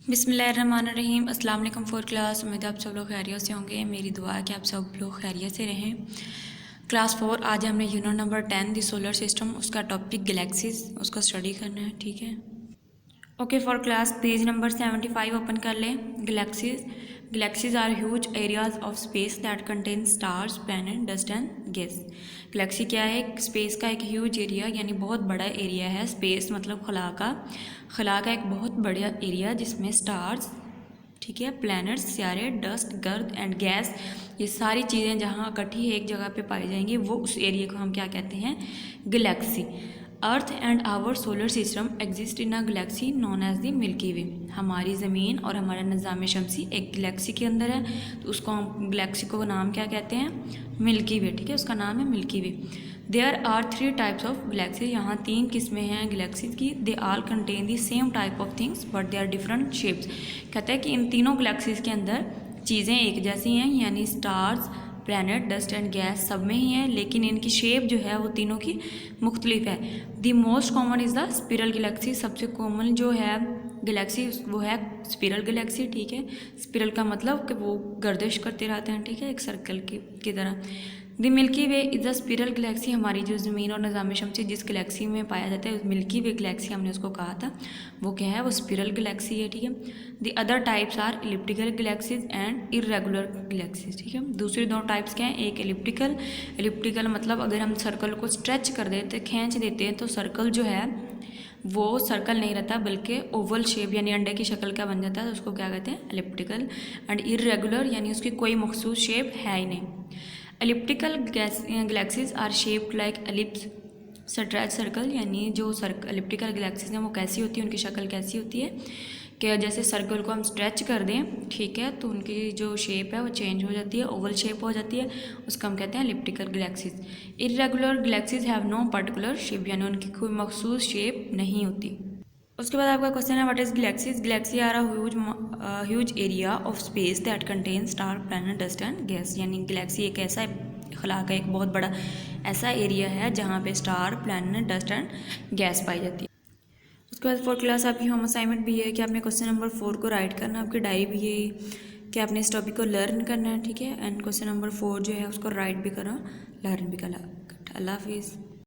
बिस्मिल्लाहिर्रहमानिर्रहीम। अस्सलाम वालेकुम फोर क्लास। उम्मीद है आप सब लोग खैरियत से होंगे। मेरी दुआ है कि आप सब लोग खैरियत से रहें। क्लास 4 आज हमने unit number 10 the solar system, उसका टॉपिक गैलेक्सीज, उसका स्टडी करना है। ठीक है, okay for class page number 75 open कर लें। Galaxies are huge areas of space that contain stars, planet, dust and gas. Galaxy क्या है? स्पेस का एक ह्यूज एरिया, यानी बहुत बड़ा एरिया है। स्पेस मतलब खला का एक बहुत बड़ा एरिया जिसमें स्टार्स, ठीक है, प्लैनेट्स, सियारे, डस्ट, गर्द एंड गैस, ये सारी चीज़ें जहाँ इकट्ठी एक जगह पे पाई जाएंगी, वो उस एरिया को हम क्या कहते हैं? Galaxy. Earth and our solar system exist in a galaxy known as the Milky Way. हमारी ज़मीन और हमारा निज़ाम शमसी एक गैलेक्सी के अंदर है, तो उसको हम गैलेक्सी को नाम क्या कहते हैं? Milky Way. ठीक है, उसका नाम है Milky Way. There are 3 types of galaxy. यहाँ 3 किस्में हैं गैलेक्सीज की। They all contain the same type of things but they are different shapes. कहते हैं कि इन तीनों गैलेक्सीज के अंदर चीज़ें एक जैसी हैं, यानी stars, planet, dust and gas सब में ही है, लेकिन इनकी शेप जो है वो तीनों की मुख्तलिफ है। The most common is the spiral galaxy. सबसे कॉमन जो है गैलेक्सी वो है स्पिरल गैलेक्सी। ठीक है, स्पिरल का मतलब कि वो गर्दिश करते रहते हैं, ठीक है, एक सर्कल की तरह। The Milky Way is the spiral galaxy. हमारी जो ज़मीन और निज़ाम शमसी जिस गैलेक्सी में पाया जाता है, मिल्की वे गैलेक्सी हमने उसको कहा था, वो क्या है? वो स्पिरल गैलेक्सी है। ठीक है, the other types are elliptical galaxies and irregular galaxies. ठीक है, दूसरी 2 टाइप्स क्या हैं? एक इलिप्टिकल मतलब अगर हम सर्कल को स्ट्रेच कर देते, खींच देते हैं, तो सर्कल जो है वो सर्कल नहीं रहता बल्कि ओवल शेप यानी अंडे की शक्ल का बन जाता है, तो उसको क्या कहते हैं? एलिप्टिकल। एंड इर्रेगुलर यानी उसकी कोई मखसूस शेप है ही नहीं। Elliptical galaxies are shaped like ellipse, stretch circle, यानी जो एलिप्टिकल गैलेक्सीज हैं वो कैसी होती है, उनकी शक्ल कैसी होती है कि जैसे सर्कल को हम स्ट्रेच कर दें, ठीक है, तो उनकी जो शेप है वो चेंज हो जाती है, ओवल शेप हो जाती है, उसको हम कहते हैं elliptical galaxies. Irregular galaxies have no particular shape, यानी उनकी कोई मखसूस शेप नहीं होती। उसके बाद आपका क्वेश्चन है what is galaxies. Galaxy are a huge area of space that contain star, planet, dust and gas. यानी गैलेक्सी एक ऐसा खला का एक बहुत बड़ा ऐसा एरिया है जहाँ पे star, planet, dust and gas पाई जाती है। उसके बाद 4 क्लास आपकी होम असाइनमेंट भी है कि आपने क्वेश्चन नंबर 4 को राइट करना है। आपकी डायरी भी है कि आपने इस टॉपिक को लर्न करना है। ठीक है, एंड क्वेश्चन नंबर 4 जो है उसको राइट भी करना, लर्न भी करना। अल्लाह हाफिज़।